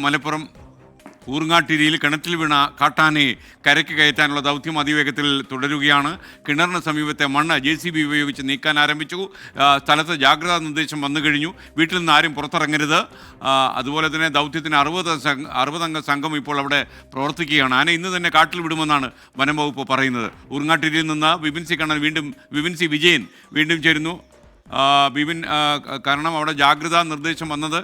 മലപ്പുറം ഊർങ്ങാട്ടിരിയിൽ കിണറ്റിൽ വീണ കാട്ടാനയെ കരയ്ക്ക് കയറ്റാനുള്ള ദൗത്യം അതിവേഗത്തിൽ തുടരുകയാണ്. കിണറിന് സമീപത്തെ മണ്ണ് JCB ഉപയോഗിച്ച് നീക്കാൻ ആരംഭിച്ചു. സ്ഥലത്ത് ജാഗ്രതാ നിർദ്ദേശം വന്നു കഴിഞ്ഞു. വീട്ടിൽ നിന്ന് ആരും പുറത്തിറങ്ങരുത്. അതുപോലെ തന്നെ ദൗത്യത്തിന് 60 അംഗ സംഘം ഇപ്പോൾ അവിടെ പ്രവർത്തിക്കുകയാണ്. ആന ഇന്ന് തന്നെ കാട്ടിൽ വിടുമെന്നാണ് വനം വകുപ്പ് പറയുന്നത്. ഊർങ്ങാട്ടിരിയിൽ നിന്ന് വിപിൻ സി വിജയൻ വീണ്ടും ചേരുന്നു. ബിപിൻ, കാരണം അവിടെ ജാഗ്രതാ നിർദ്ദേശം വന്നത്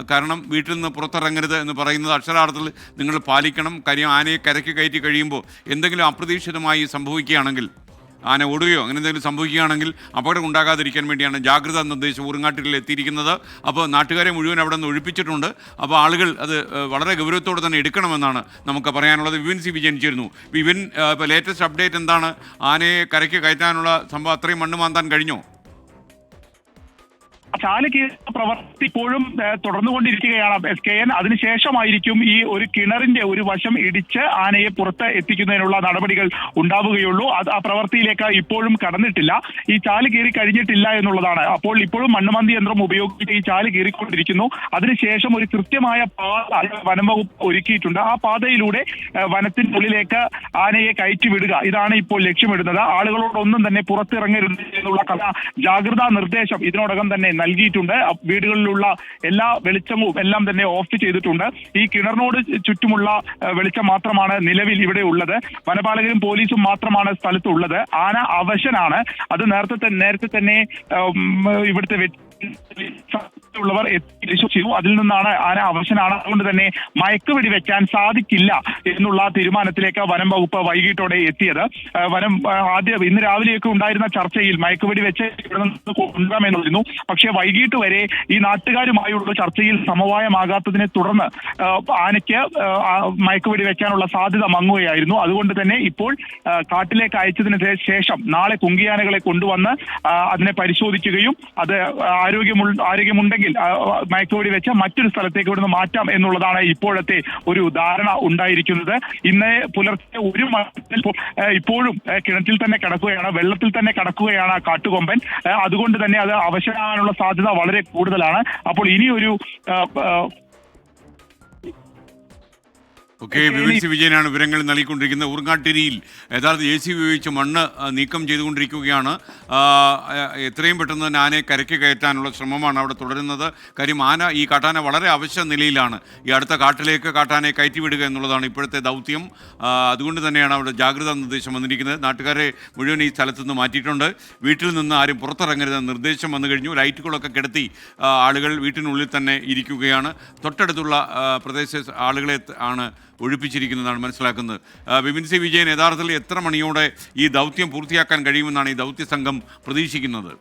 കാരണം വീട്ടിൽ നിന്ന് പുറത്തിറങ്ങരുത് എന്ന് പറയുന്നത് അക്ഷരാർത്ഥത്തിൽ നിങ്ങൾ പാലിക്കണം. കാര്യം ആനയെ കരയ്ക്ക് കയറ്റി കഴിയുമ്പോൾ എന്തെങ്കിലും അപ്രതീക്ഷിതമായി സംഭവിക്കുകയാണെങ്കിൽ, ആന ഓടുകയോ അങ്ങനെ എന്തെങ്കിലും സംഭവിക്കുകയാണെങ്കിൽ അപകടം ഉണ്ടാകാതിരിക്കാൻ വേണ്ടിയാണ് ജാഗ്രതാ നിർദ്ദേശം ഊർങ്ങാട്ടിരിയിൽ എത്തിയിരിക്കുന്നത്. അപ്പോൾ നാട്ടുകാരെ മുഴുവൻ അവിടെ നിന്ന് ഒഴിപ്പിച്ചിട്ടുണ്ട്. അപ്പോൾ ആളുകൾ അത് വളരെ ഗൗരവത്തോടെ തന്നെ എടുക്കണമെന്നാണ് നമുക്ക് പറയാനുള്ളത്. വിപിൻ സി വിജയൻ ചേരുന്നു. വിപിൻ, ഇപ്പോൾ ലേറ്റസ്റ്റ് അപ്ഡേറ്റ് എന്താണ്? ആനയെ കരയ്ക്ക് കയറ്റാനുള്ള സംഭവം അത്രയും മണ്ണ് മാന്താൻ കഴിഞ്ഞോ? ചാലക്ക് പ്രവർത്തി ഇപ്പോഴും തുടർന്നുകൊണ്ടിരിക്കുകയാണ് SKN. അതിനുശേഷമായിരിക്കും ഈ ഒരു കിണറിന്റെ ഒരു വശം ഇടിച്ച് ആനയെ പുറത്ത് എത്തിക്കുന്നതിനുള്ള നടപടികൾ ഉണ്ടാവുകയുള്ളൂ. ആ പ്രവൃത്തിയിലേക്ക് ഇപ്പോഴും കടന്നിട്ടില്ല. ഈ ചാല് കീറി കഴിഞ്ഞിട്ടില്ല എന്നുള്ളതാണ്. അപ്പോൾ ഇപ്പോഴും മണ്ണുമന്തി യന്ത്രം ഉപയോഗിച്ച് ഈ ചാല് കീറിക്കൊണ്ടിരിക്കുന്നു. അതിനുശേഷം ഒരു കൃത്യമായ പാത വനം വകുപ്പ് ഒരുക്കിയിട്ടുണ്ട്. ആ പാതയിലൂടെ വനത്തിന്റെ ഉള്ളിലേക്ക് ആനയെ കയറ്റി വിടുക, ഇതാണ് ഇപ്പോൾ ലക്ഷ്യമിടുന്നത്. ആളുകളോടൊന്നും തന്നെ പുറത്തിറങ്ങരുത് എന്നുള്ള ജാഗ്രതാ നിർദ്ദേശം ഇതിനോടകം തന്നെ നൽകിയിട്ടുണ്ട്. വീടുകളിലുള്ള എല്ലാ വെളിച്ചവും എല്ലാം തന്നെ ഓഫ് ചെയ്തിട്ടുണ്ട്. ഈ കിണറിനോട് ചുറ്റുമുള്ള വെളിച്ചം മാത്രമാണ് നിലവിൽ ഇവിടെ ഉള്ളത്. വനപാലകരും പോലീസും മാത്രമാണ് സ്ഥലത്തുള്ളത്. ആന അവശനാണ്. അത് നേരത്തെ തന്നെ ഇവിടുത്തെ ഉള്ളവർ ചെയ്തു. അതിൽ നിന്നാണ് ആന അവശനാണ്, അതുകൊണ്ട് തന്നെ മയക്കുവെടി വെക്കാൻ സാധിക്കില്ല എന്നുള്ള തീരുമാനത്തിലേക്ക് വനം വകുപ്പ് വൈകിട്ടോടെ എത്തിയത്. ആദ്യം ഇന്ന് രാവിലെയൊക്കെ ഉണ്ടായിരുന്ന ചർച്ചയിൽ മയക്കുവെടി വെച്ച് കൊണ്ടുവരാമെന്നിരുന്നു. പക്ഷേ വൈകിട്ട് വരെ ഈ നാട്ടുകാരുമായുള്ള ചർച്ചയിൽ സമവായമാകാത്തതിനെ തുടർന്ന് ആനയ്ക്ക് മയക്കുവെടി വെക്കാനുള്ള സാധ്യത മങ്ങുകയായിരുന്നു. അതുകൊണ്ട് തന്നെ ഇപ്പോൾ കാട്ടിലേക്ക് അയച്ചതിന് ശേഷം നാളെ കുങ്കിയാനകളെ കൊണ്ടുവന്ന് അതിനെ പരിശോധിക്കുകയും അത് ആരോഗ്യമുണ്ടെങ്കിൽ മയക്കുവെടി വെച്ച് മറ്റൊരു സ്ഥലത്തേക്ക് ഇവിടുന്ന് മാറ്റാം എന്നുള്ളതാണ് ഇപ്പോഴത്തെ ഒരു ധാരണ ഉണ്ടായിരിക്കുന്നത്. ഇന്ന് പുലർച്ചെ 1 മണിക്ക് ഇപ്പോഴും കിണറ്റിൽ തന്നെ കിടക്കുകയാണ്, വെള്ളത്തിൽ തന്നെ കിടക്കുകയാണ് കാട്ടുകൊമ്പൻ. അതുകൊണ്ട് തന്നെ അത് അവശനാകാനുള്ള സാധ്യത വളരെ കൂടുതലാണ്. അപ്പോൾ ഇനിയൊരു വിപിൻ സി വിജയനാണ് വിവരങ്ങൾ നൽകിക്കൊണ്ടിരിക്കുന്നത്. ഊർങ്ങാട്ടിരിയിൽ യഥാർത്ഥ JCB ഉപയോഗിച്ച് മണ്ണ് നീക്കം ചെയ്തുകൊണ്ടിരിക്കുകയാണ്. എത്രയും പെട്ടെന്ന് തന്നെ ആനയെ കരയ്ക്ക് കയറ്റാനുള്ള ശ്രമമാണ് അവിടെ തുടരുന്നത്. കാര്യം ഈ കാട്ടാന വളരെ അവശ്യ നിലയിലാണ്. ഈ അടുത്ത കാട്ടിലേക്ക് കാട്ടാനയെ കയറ്റിവിടുക എന്നുള്ളതാണ് ഇപ്പോഴത്തെ ദൗത്യം. അതുകൊണ്ട് തന്നെയാണ് അവിടെ ജാഗ്രതാ നിർദ്ദേശം വന്നിരിക്കുന്നത്. നാട്ടുകാരെ മുഴുവൻ ഈ സ്ഥലത്ത് നിന്ന് മാറ്റിയിട്ടുണ്ട്. വീട്ടിൽ നിന്ന് ആരും പുറത്തിറങ്ങരുതെന്ന നിർദ്ദേശം വന്നു കഴിഞ്ഞു. ലൈറ്റുകളൊക്കെ കിടത്തി ആളുകൾ വീട്ടിനുള്ളിൽ തന്നെ ഇരിക്കുകയാണ്. തൊട്ടടുത്തുള്ള പ്രദേശ ആളുകളെ ആണ് ഒഴിപ്പിച്ചിരിക്കുന്നതാണ് മനസ്സിലാക്കുന്നത്. വിപിൻ സി വിജയൻ, യഥാർത്ഥത്തിൽ എത്ര മണിയോടെ ഈ ദൗത്യം പൂർത്തിയാക്കാൻ കഴിയുമെന്നാണ് ഈ ദൗത്യ സംഘം പ്രതീക്ഷിക്കുന്നത്?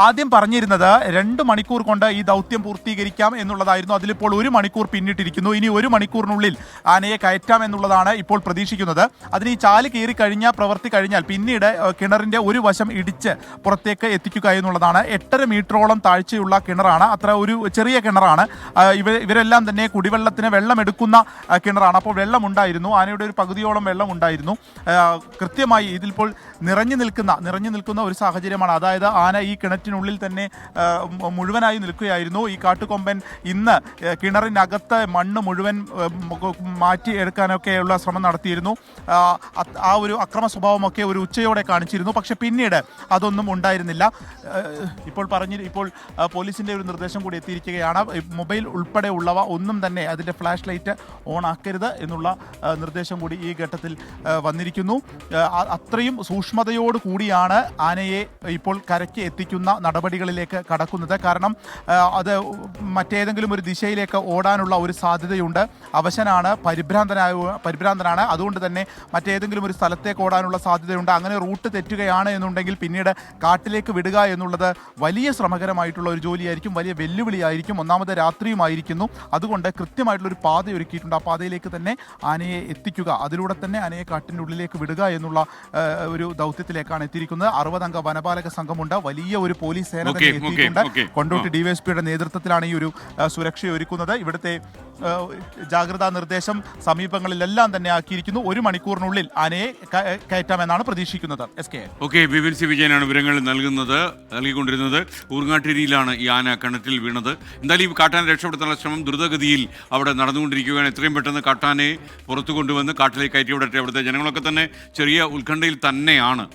ആദ്യം പറഞ്ഞിരുന്നത് 2 മണിക്കൂർ കൊണ്ട് ഈ ദൗത്യം പൂർത്തീകരിക്കാം എന്നുള്ളതായിരുന്നു. അതിലിപ്പോൾ 1 മണിക്കൂർ പിന്നിട്ടിരിക്കുന്നു. ഇനി 1 മണിക്കൂറിനുള്ളിൽ ആനയെ കയറ്റാം എന്നുള്ളതാണ് ഇപ്പോൾ പ്രതീക്ഷിക്കുന്നത്. അതിന് ഈ ചാല് കീറി പ്രവൃത്തി കഴിഞ്ഞാൽ പിന്നീട് കിണറിൻ്റെ ഒരു വശം ഇടിച്ച് പുറത്തേക്ക് എത്തിക്കുക എന്നുള്ളതാണ്. 8.5 മീറ്ററോളം താഴ്ചയുള്ള കിണറാണ്. അത്ര ഒരു ചെറിയ കിണറാണ്. ഇവരെല്ലാം തന്നെ കുടിവെള്ളത്തിന് വെള്ളമെടുക്കുന്ന കിണറാണ്. അപ്പോൾ വെള്ളമുണ്ടായിരുന്നു, ആനയുടെ ഒരു പകുതിയോളം വെള്ളമുണ്ടായിരുന്നു. കൃത്യമായി ഇതിലിപ്പോൾ നിറഞ്ഞു നിൽക്കുന്ന ഒരു സാഹചര്യമാണ്. അതായത് ആന ഈ കിണറ്റിനുള്ളിൽ തന്നെ മുഴുവനായി നിൽക്കുകയായിരുന്നു. ഈ കാട്ടുകൊമ്പൻ ഇന്ന് കിണറിനകത്ത് മണ്ണ് മുഴുവൻ മാറ്റി എടുക്കാനൊക്കെയുള്ള ശ്രമം നടത്തിയിരുന്നു. ആ ഒരു അക്രമ സ്വഭാവമൊക്കെ ഒരു ഉച്ചയോടെ കാണിച്ചിരുന്നു. പക്ഷെ പിന്നീട് അതൊന്നും ഉണ്ടായിരുന്നില്ല. ഇപ്പോൾ പോലീസിൻ്റെ ഒരു നിർദ്ദേശം കൂടി എത്തിയിരിക്കുകയാണ്. മൊബൈൽ ഉൾപ്പെടെ ഉള്ളവ ഒന്നും തന്നെ അതിൻ്റെ ഫ്ലാഷ് ലൈറ്റ് ഓൺ ആക്കരുത് എന്നുള്ള നിർദ്ദേശം കൂടി ഈ ഘട്ടത്തിൽ വന്നിരിക്കുന്നു. അത്രയും സൂക്ഷ്മതയോട് കൂടിയാണ് ആനയെ ഇപ്പോൾ കരയ്ക്ക് എത്തിക്കുന്ന നടപടികളിലേക്ക് കടക്കുന്നത്. കാരണം അത് മറ്റേതെങ്കിലും ഒരു ദിശയിലേക്ക് ഓടാനുള്ള ഒരു സാധ്യതയുണ്ട്. അവശനാണ്, പരിഭ്രാന്തനാണ്. അതുകൊണ്ട് തന്നെ മറ്റേതെങ്കിലും ഒരു സ്ഥലത്തേക്ക് ഓടാനുള്ള സാധ്യതയുണ്ട്. അങ്ങനെ റൂട്ട് തെറ്റുകയാണ് എന്നുണ്ടെങ്കിൽ പിന്നീട് കാട്ടിലേക്ക് വിടുക എന്നുള്ളത് വലിയ ശ്രമകരമായിട്ടുള്ള ഒരു ജോലിയായിരിക്കും, വലിയ വെല്ലുവിളിയായിരിക്കും. ഒന്നാമത് രാത്രിയുമായിരിക്കുന്നു. അതുകൊണ്ട് കൃത്യമായിട്ടുള്ളൊരു പാത ഒരുക്കിയിട്ടുണ്ട്. ആ പാതയിലേക്ക് തന്നെ ആനയെ എത്തിക്കുക, അതിലൂടെ തന്നെ ആനയെ കാട്ടിൻ്റെ ഉള്ളിലേക്ക് വിടുക എന്നുള്ള ഒരു ദൗത്യത്തിലേക്കാണ് എത്തിയിരിക്കുന്നത്. 60 അംഗ വനപാലക സംഘമുണ്ട്. വലിയ ഒരു പോലീസ് സേന തന്നെ എത്തിയിട്ടുണ്ട്. കൊണ്ടോട്ടി DYSPയുടെ നേതൃത്വത്തിലാണ് ഈ ഒരു സുരക്ഷ ഒരുക്കുന്നത്. ഇവിടുത്തെ ജാഗ്രതാ നിർദ്ദേശം സമീപങ്ങളിലെല്ലാം തന്നെ ആക്കിയിരിക്കുന്നു. 1 മണിക്കൂറിനുള്ളിൽ ആനയെ കയറ്റാമെന്നാണ് പ്രതീക്ഷിക്കുന്നത്. SK. ഓക്കെ, ബിപിൻ സി വിജയനാണ് വിവരങ്ങൾ നൽകിക്കൊണ്ടിരുന്നത്. ഊർങ്ങാട്ടിരിയിലാണ് ഈ ആന കിണറ്റിൽ വീണത്. എന്തായാലും ഈ കാട്ടാനെ രക്ഷപ്പെടുത്താനുള്ള ശ്രമം ദ്രുതഗതിയിൽ അവിടെ നടന്നുകൊണ്ടിരിക്കുകയാണ്. എത്രയും പെട്ടെന്ന് കാട്ടാനെ പുറത്തു കൊണ്ടുവന്ന് കാട്ടിലേക്ക് കയറ്റി വിടട്ടെ. അവിടുത്തെ ജനങ്ങളൊക്കെ തന്നെ ചെറിയ ഉത്കണ്ഠയിൽ തന്നെയാണ്.